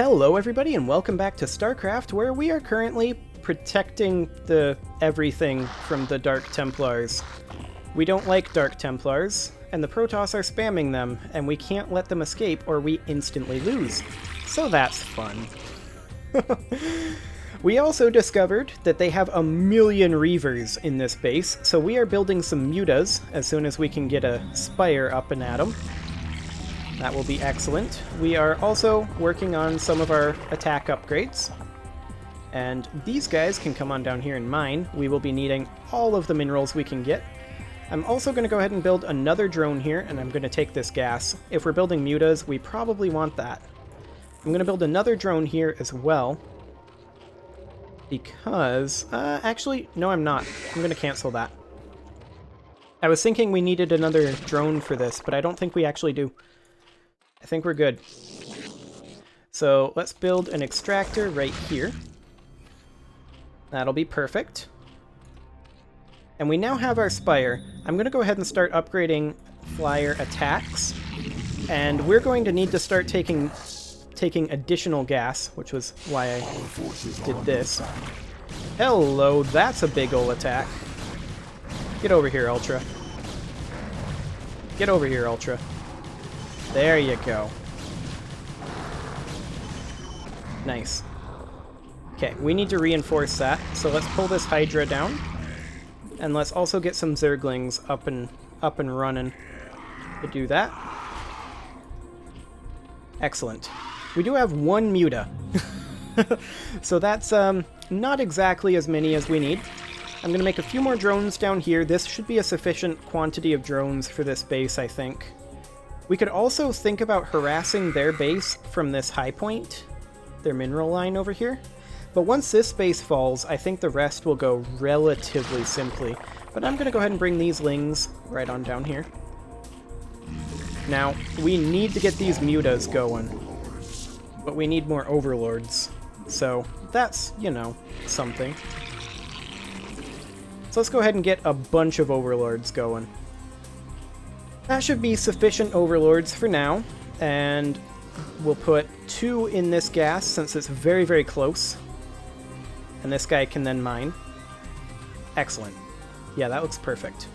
Hello everybody and welcome back to StarCraft, where we are currently protecting the everything from the Dark Templars. We don't like Dark Templars, and the Protoss are spamming them, and we can't let them escape or we instantly lose. So that's fun. We also discovered that they have a million Reavers in this base, so we are building some Mutas as soon as we can get a Spire up and at them. That will be excellent. We are also working on some of our attack upgrades. And these guys can come on down here and mine. We will be needing all of the minerals we can get. I'm also going to go ahead and build another drone here, and I'm going to take this gas. If we're building mutas, we probably want that. I'm going to build another drone here as well. Because, actually, no I'm not. I'm going to cancel that. I was thinking we needed another drone for this, but I don't think we actually do. I think we're good. So let's build an extractor right here. That'll be perfect. And we now have our Spire. I'm going to go ahead and start upgrading flyer attacks. And we're going to need to start taking additional gas, which was why I did this. Hello, that's a big ol' attack. Get over here, Ultra. Get over here, Ultra. There you go. Nice. Okay, we need to reinforce that, so let's pull this Hydra down. And let's also get some Zerglings up and running to do that. Excellent. We do have one Muta. So that's not exactly as many as we need. I'm going to make a few more drones down here. This should be a sufficient quantity of drones for this base, I think. We could also think about harassing their base from this high point, their mineral line over here. But once this base falls, I think the rest will go relatively simply. But I'm going to go ahead and bring these Lings right on down here. Now, we need to get these Mutas going. But we need more Overlords. So that's, you know, something. So let's go ahead and get a bunch of Overlords going. That should be sufficient Overlords for now, and we'll put 2 in this gas since it's very, very close. And this guy can then mine. Excellent. Yeah, that looks perfect.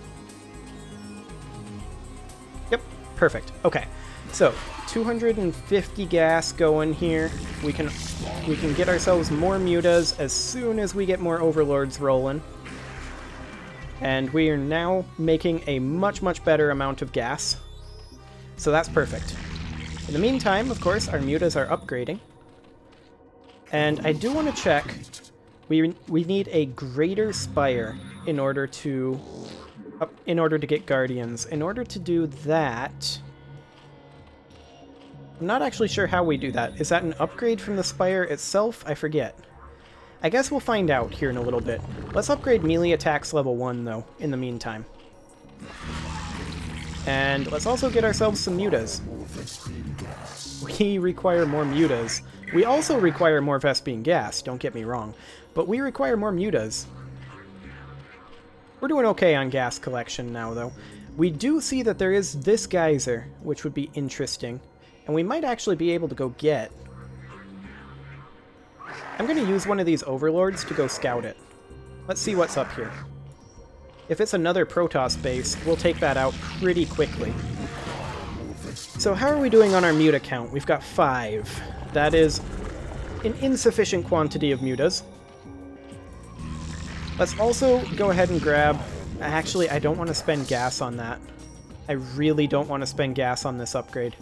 Yep, perfect. Okay, so 250 gas going here. We can get ourselves more Mutas as soon as we get more Overlords rolling. And we are now making a much, much better amount of gas. So that's perfect. In the meantime, of course, our Mutas are upgrading. And I do want to check. We need a greater Spire in order to get Guardians. In order to do that, I'm not actually sure how we do that. Is that an upgrade from the Spire itself? I forget. I guess we'll find out here in a little bit. Let's upgrade melee attacks level 1, though, in the meantime. And let's also get ourselves some Mutas. We require more Mutas. We also require more Vespian gas, don't get me wrong. But we require more Mutas. We're doing okay on gas collection now, though. We do see that there is this geyser, which would be interesting. And we might actually be able to go get... I'm going to use one of these Overlords to go scout it. Let's see what's up here. If it's another Protoss base, we'll take that out pretty quickly. So how are we doing on our Muta count? We've got 5. That is an insufficient quantity of Mutas. Let's also go ahead and grab... Actually, I don't want to spend gas on that. I really don't want to spend gas on this upgrade.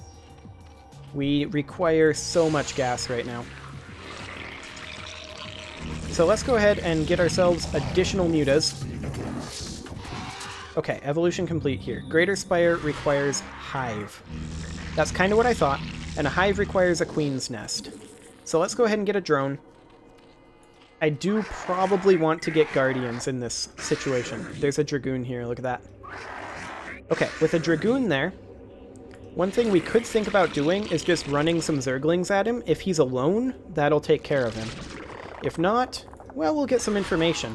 We require so much gas right now. So let's go ahead and get ourselves additional Mutas. Okay, evolution complete here. Greater Spire requires Hive. That's kind of what I thought, and a Hive requires a Queen's Nest. So let's go ahead and get a drone. I do probably want to get Guardians in this situation. There's a Dragoon here, look at that. Okay, with a Dragoon there, one thing we could think about doing is just running some Zerglings at him. If he's alone, that'll take care of him. If not, well, we'll get some information.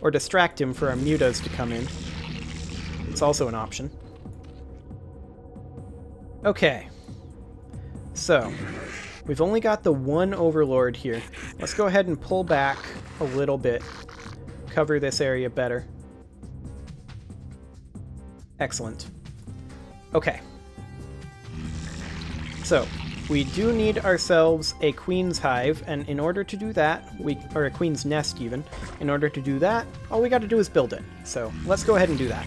Or distract him for our Mutas to come in. It's also an option. Okay. So, We've only got the one Overlord here. Let's go ahead and pull back a little bit. Cover this area better. Excellent. Okay. So, we do need ourselves a Queen's Hive, and in order to do that, or a Queen's Nest even, in order to do that, all we gotta do is build it. So, let's go ahead and do that.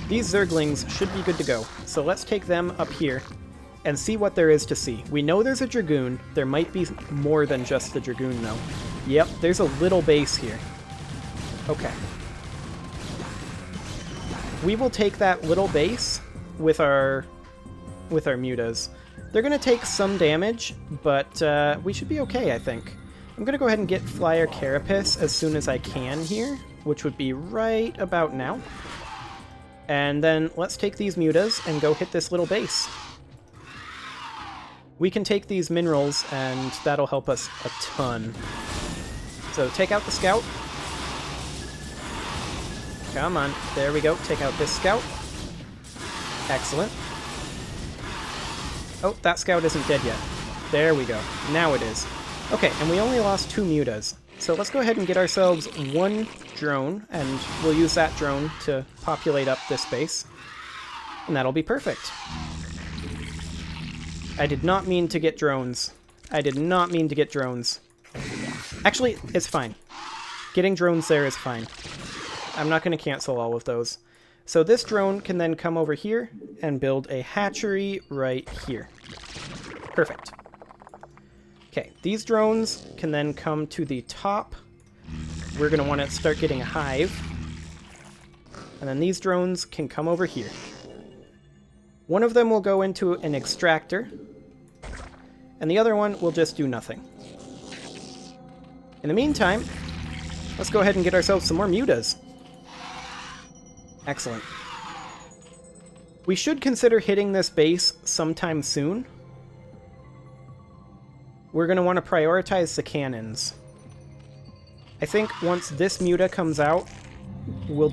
These Zerglings should be good to go, so let's take them up here and see what there is to see. We know there's a Dragoon. There might be more than just the Dragoon, though. Yep, there's a little base here. Okay. We will take that little base with our mutas. They're going to take some damage, but we should be okay, I think. I'm going to go ahead and get Flyer Carapace as soon as I can here, which would be right about now. And then let's take these mutas and go hit this little base. We can take these minerals, and that'll help us a ton. So take out the scout. Come on. There we go. Take out this scout. Excellent. Oh, that scout isn't dead yet. There we go. Now it is. Okay, and we only lost 2 mutas. So let's go ahead and get ourselves 1 drone, and we'll use that drone to populate up this base. And that'll be perfect. I did not mean to get drones. I did not mean to get drones. Actually, it's fine. Getting drones there is fine. I'm not going to cancel all of those. So this drone can then come over here and build a hatchery right here. Perfect. Okay, these drones can then come to the top. We're going to want to start getting a hive. And then these drones can come over here. One of them will go into an extractor, and the other one will just do nothing. In the meantime, let's go ahead and get ourselves some more mutas. Excellent. We should consider hitting this base sometime soon. We're going to want to prioritize the cannons. I think once this muta comes out, we'll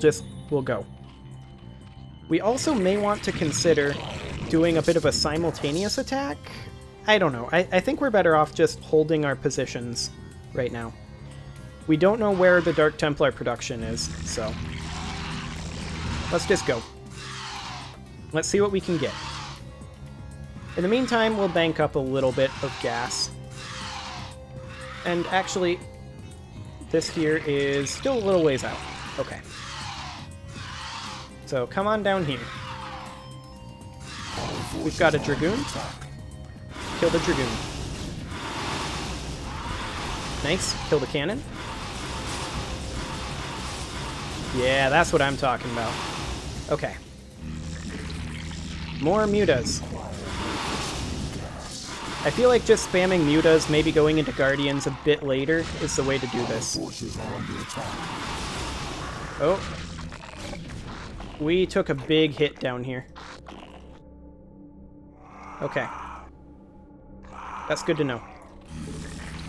go. We also may want to consider doing a bit of a simultaneous attack. I don't know. I think we're better off just holding our positions right now. We don't know where the Dark Templar production is, so let's just go. Let's see what we can get. In the meantime, we'll bank up a little bit of gas. And actually, this here is still a little ways out. Okay. So come on down here. We've got a Dragoon. Kill the Dragoon. Nice. Kill the cannon. Yeah, that's what I'm talking about. Okay. More mutas. I feel like just spamming mutas, maybe going into Guardians a bit later, is the way to do this. Oh. We took a big hit down here. Okay. That's good to know.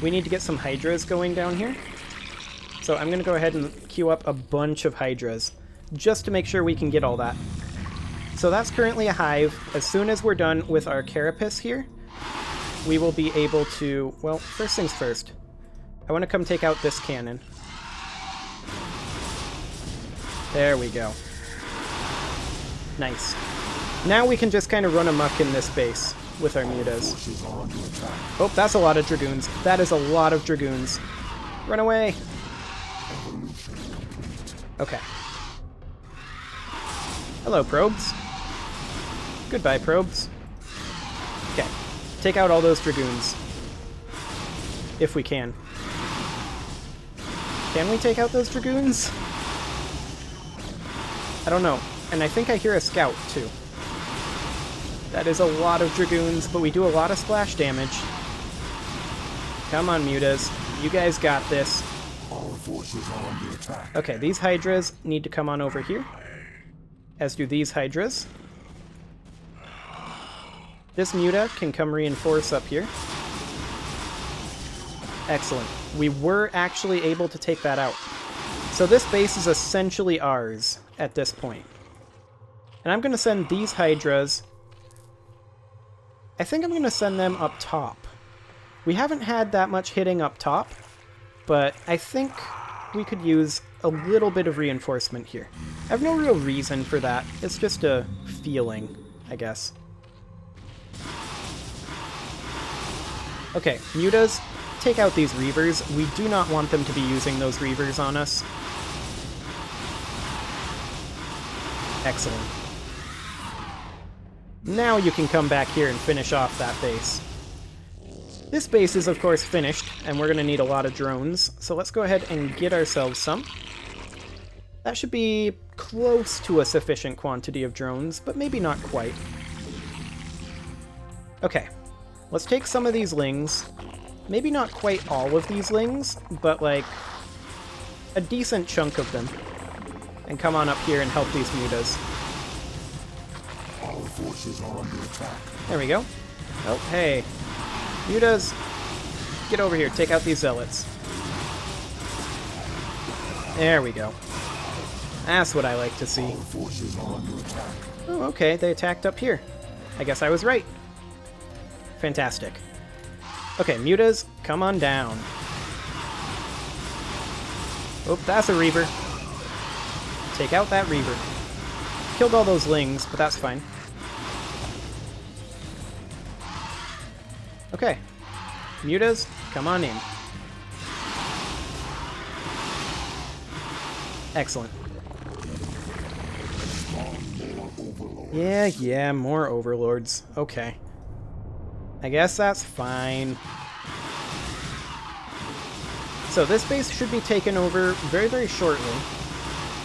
We need to get some Hydras going down here. So I'm going to go ahead and queue up a bunch of Hydras, just to make sure we can get all that. So that's currently a hive. As soon as we're done with our Carapace here, we will be able to... Well, first things first. I want to come take out this cannon. There we go. Nice. Now we can just kind of run amok in this base with our mutas. Oh, that's a lot of Dragoons. That is a lot of Dragoons. Run away! Okay. Hello, probes. Goodbye, probes. Okay. Take out all those Dragoons. If we can. Can we take out those Dragoons? I don't know. And I think I hear a scout, too. That is a lot of Dragoons, but we do a lot of splash damage. Come on, mutas. You guys got this. Okay, these Hydras need to come on over here. As do these Hydras. This muta can come reinforce up here. Excellent. We were actually able to take that out. So this base is essentially ours at this point. And I'm going to send these Hydras... I think I'm going to send them up top. We haven't had that much hitting up top, but I think we could use a little bit of reinforcement here. I have no real reason for that. It's just a feeling, I guess. Okay, mutas, take out these Reavers. We do not want them to be using those Reavers on us. Excellent. Now you can come back here and finish off that base. This base is, of course, finished, and we're going to need a lot of drones, so let's go ahead and get ourselves some. That should be close to a sufficient quantity of drones, but maybe not quite. Okay, let's take some of these lings. Maybe not quite all of these lings, but like a decent chunk of them. And come on up here and help these mutas. Our forces are under attack. There we go. Oh, hey. Mutas, get over here. Take out these zealots. There we go. That's what I like to see. Our forces are under attack. Oh, okay. They attacked up here. I guess I was right. Fantastic. Okay, mutas, come on down. Oh, that's a Reaver. Take out that Reaver. Killed all those lings, but that's fine. Okay. Mutas, come on in. Excellent. Yeah, more overlords. Okay. I guess that's fine. So this base should be taken over very, very shortly.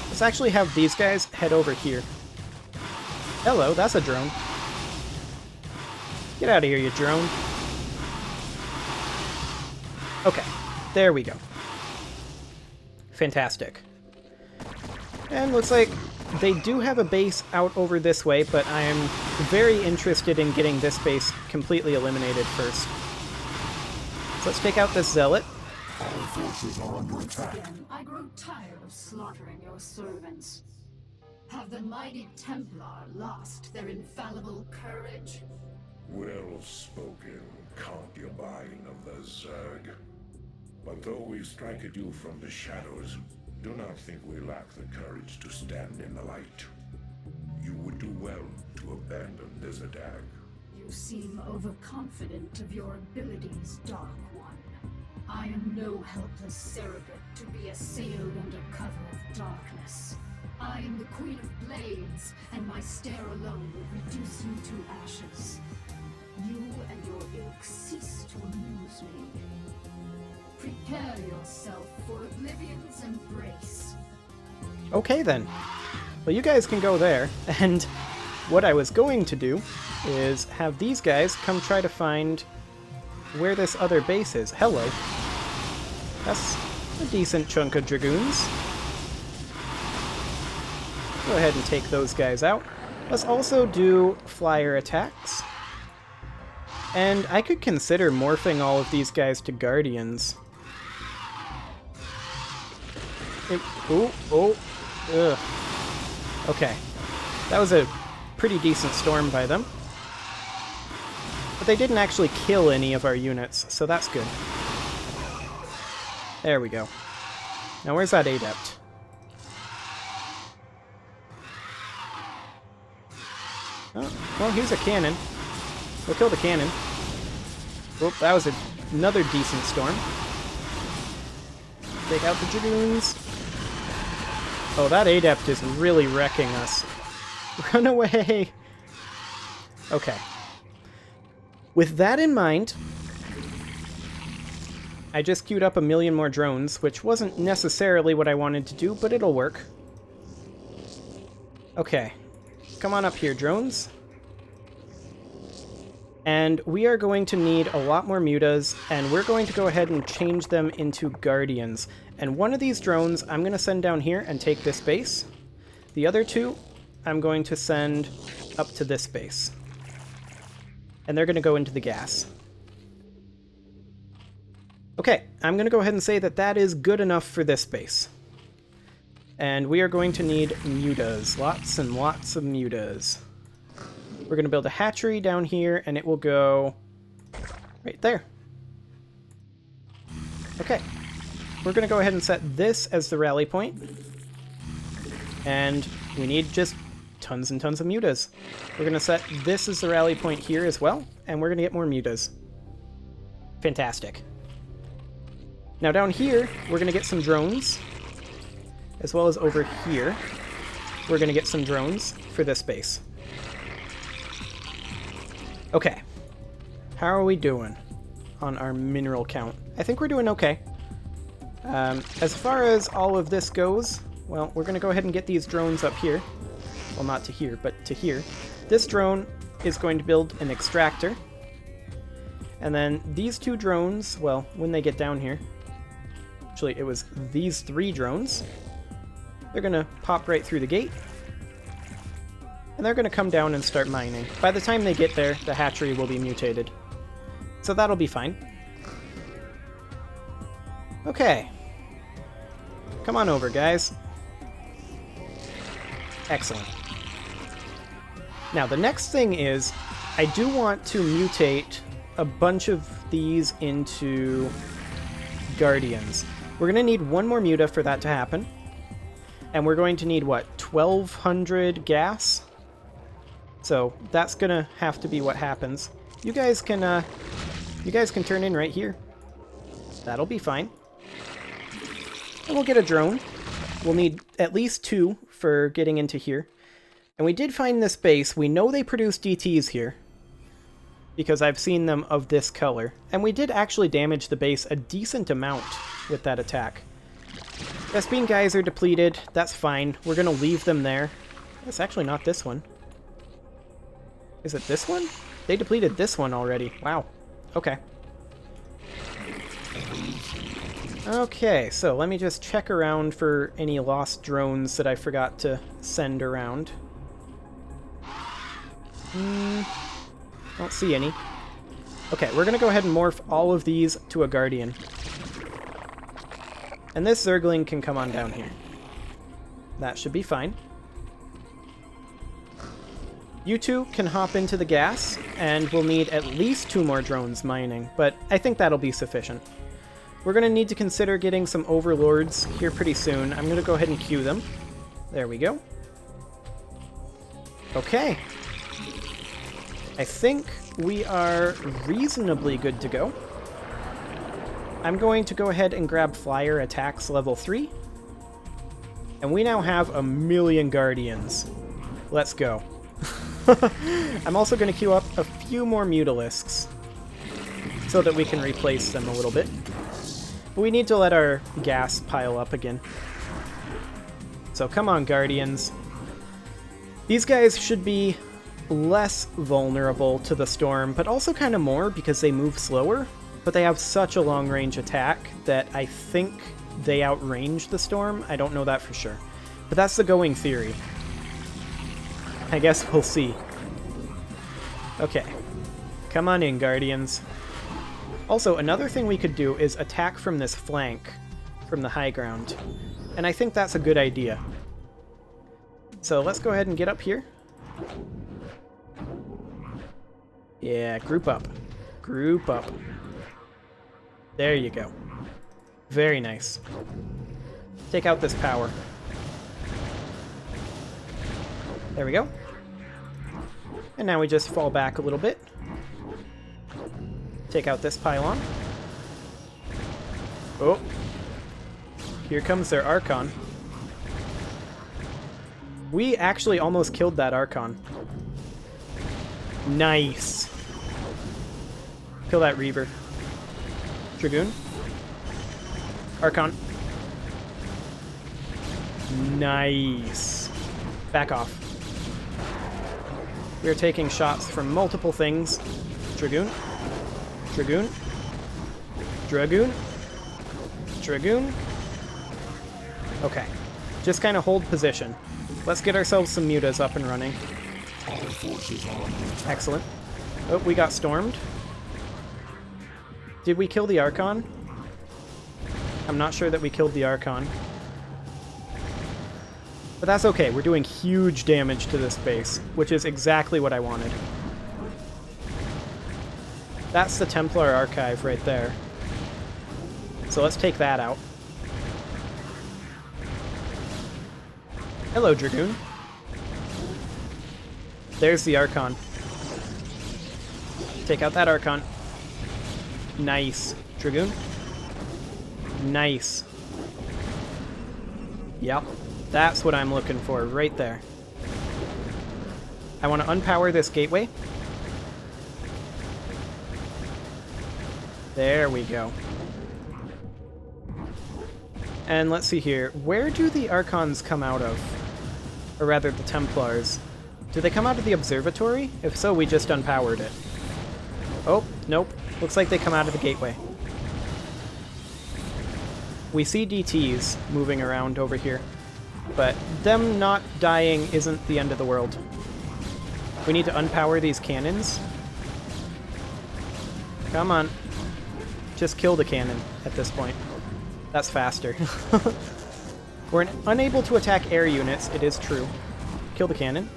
Let's actually have these guys head over here. Hello, that's a drone. Get out of here, you drone. Okay, there we go. Fantastic. And looks like they do have a base out over this way, but I am very interested in getting this base completely eliminated first. So let's take out this zealot. Our forces are under attack. Again, I grow tired of slaughtering your servants. Have the mighty Templar lost their infallible courage? Well spoken, concubine of the Zerg. But though we strike at you from the shadows, do not think we lack the courage to stand in the light. You would do well to abandon this attack. You seem overconfident of your abilities, Dark One. I am no helpless surrogate to be assailed under cover of darkness. I am the Queen of Blades, and my stare alone will reduce you to ashes. You and your ilk cease to amuse me. Prepare yourself for Oblivion's embrace. Okay then. Well, you guys can go there, and what I was going to do is have these guys come try to find where this other base is. Hello. That's a decent chunk of dragoons. Go ahead and take those guys out. Let's also do flyer attacks. And I could consider morphing all of these guys to guardians. Ugh. Okay. That was a pretty decent storm by them. But they didn't actually kill any of our units, so that's good. There we go. Now where's that adept? Oh, well, here's a cannon. We'll kill the cannon. Whoop, that was another decent storm. Take out the dragoons. Oh, that adept is really wrecking us. Run away! Okay. With that in mind, I just queued up a million more drones, which wasn't necessarily what I wanted to do, but it'll work. Okay. Come on up here, drones. And we are going to need a lot more mutas, and we're going to go ahead and change them into guardians. And one of these drones I'm going to send down here and take this base. The other two I'm going to send up to this base. And they're going to go into the gas. Okay, I'm going to go ahead and say that that is good enough for this base. And we are going to need mutas. Lots and lots of mutas. We're going to build a hatchery down here, and it will go right there. Okay. We're going to go ahead and set this as the rally point. And we need just tons and tons of mutas. We're going to set this as the rally point here as well, and we're going to get more mutas. Fantastic. Now down here, we're going to get some drones, as well as over here, we're going to get some drones for this base. Okay. How are we doing on our mineral count? I think we're doing okay. As far as all of this goes, well, we're going to go ahead and get these drones up here. Well, not to here, but to here. This drone is going to build an extractor. And then these two drones, well, when they get down here, actually it was these 3 drones, they're going to pop right through the gate. And they're going to come down and start mining. By the time they get there, the hatchery will be mutated. So that'll be fine. Okay. Come on over, guys. Excellent. Now, the next thing is, I do want to mutate a bunch of these into Guardians. We're going to need one more muta for that to happen. And we're going to need, what, 1,200 gas? So that's going to have to be what happens. You guys can turn in right here. That'll be fine. And we'll get a drone. We'll need at least 2 for getting into here. And we did find this base. We know they produce DTs here, because I've seen them of this color. And we did actually damage the base a decent amount with that attack. Vespene guys are depleted. That's fine. We're going to leave them there. It's actually not this one. Is it this one? They depleted this one already. Wow. Okay. Okay, so let me just check around for any lost drones that I forgot to send around. Don't see any. Okay, we're going to go ahead and morph all of these to a Guardian. And this Zergling can come on down here. That should be fine. You two can hop into the gas, and we'll need at least 2 more drones mining, but I think that'll be sufficient. We're going to need to consider getting some overlords here pretty soon. I'm going to go ahead and queue them. There we go. Okay. I think we are reasonably good to go. I'm going to go ahead and grab Flyer Attacks level 3. And we now have 1,000,000 Guardians. Let's go. I'm also going to queue up a few more Mutalisks so that we can replace them a little bit. But we need to let our gas pile up again. So come on, Guardians. These guys should be less vulnerable to the storm, but also kind of more because they move slower. But they have such a long-range attack that I think they outrange the storm. I don't know that for sure. But that's the going theory. I guess we'll see. Okay. Come on in, Guardians. Also, another thing we could do is attack from this flank, from the high ground. And I think that's a good idea. So let's go ahead and get up here. Yeah, group up. Group up. There you go. Very nice. Take out this power. There we go. And now we just fall back a little bit. Take out this pylon. Oh. Here comes their Archon. We actually almost killed that Archon. Nice. Kill that Reaver. Dragoon. Archon. Nice. Back off. We are taking shots from multiple things. Dragoon. Dragoon. Dragoon. Dragoon. Okay. Just kind of hold position. Let's get ourselves some mutas up and running. Excellent. Oh, we got stormed. Did we kill the Archon? I'm not sure that we killed the Archon. But that's okay. We're doing huge damage to this base, which is exactly what I wanted. That's the Templar Archive right there. So let's take that out. Hello, Dragoon. There's the Archon. Take out that Archon. Nice. Dragoon. Nice. Yep. That's what I'm looking for right there. I want to unpower this gateway. There we go. And let's see here. Where do the Archons come out of? Or rather, the Templars. Do they come out of the observatory? If so, we just unpowered it. Oh, nope. Looks like they come out of the gateway. We see DTs moving around over here, but them not dying isn't the end of the world. We need to unpower these cannons. Come on. Just kill the cannon at this point. That's faster. We're unable to attack air units, it is true. Kill the cannon.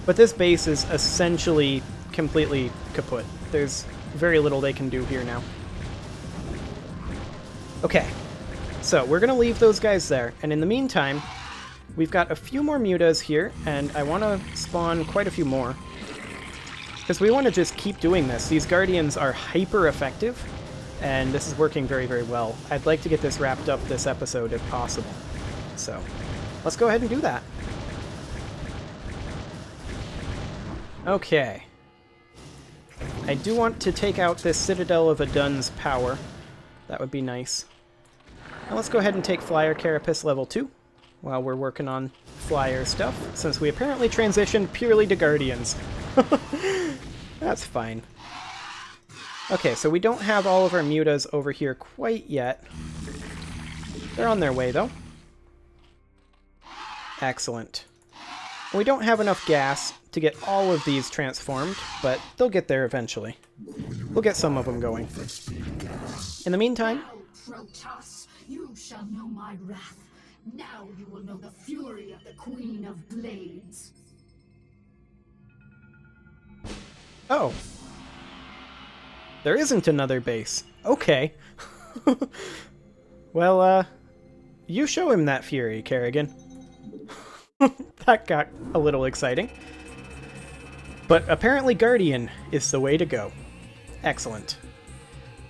But this base is essentially completely kaput. There's very little they can do here now. Okay, so we're going to leave those guys there, and in the meantime, we've got a few more mutas here, and I want to spawn quite a few more. Because we want to just keep doing this. These Guardians are hyper effective, and this is working very, very well. I'd like to get this wrapped up this episode if possible. So, let's go ahead and do that. Okay. I do want to take out this Citadel of Adun's power. That would be nice. Now let's go ahead and take Flyer Carapace level 2 while we're working on flyer stuff, since we apparently transitioned purely to Guardians. That's fine. Okay, so we don't have all of our mutas over here quite yet. They're on their way, though. Excellent. We don't have enough gas to get all of these transformed, but they'll get there eventually. We'll get some of them going. In the meantime... Now, Protoss, you shall know my wrath. Now you will know the fury of the Queen of Blades. Oh. There isn't another base. Okay. Well, you show him that fury, Kerrigan. That got a little exciting. But apparently Guardian is the way to go. Excellent.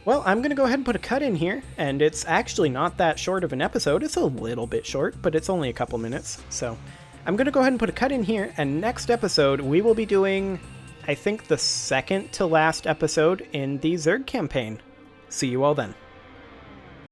Well, I'm going to go ahead and put a cut in here, and it's actually not that short of an episode. It's a little bit short, but it's only a couple minutes. So I'm going to go ahead and put a cut in here, and next episode we will be doing, I think, the second to last episode in the Zerg campaign. See you all then.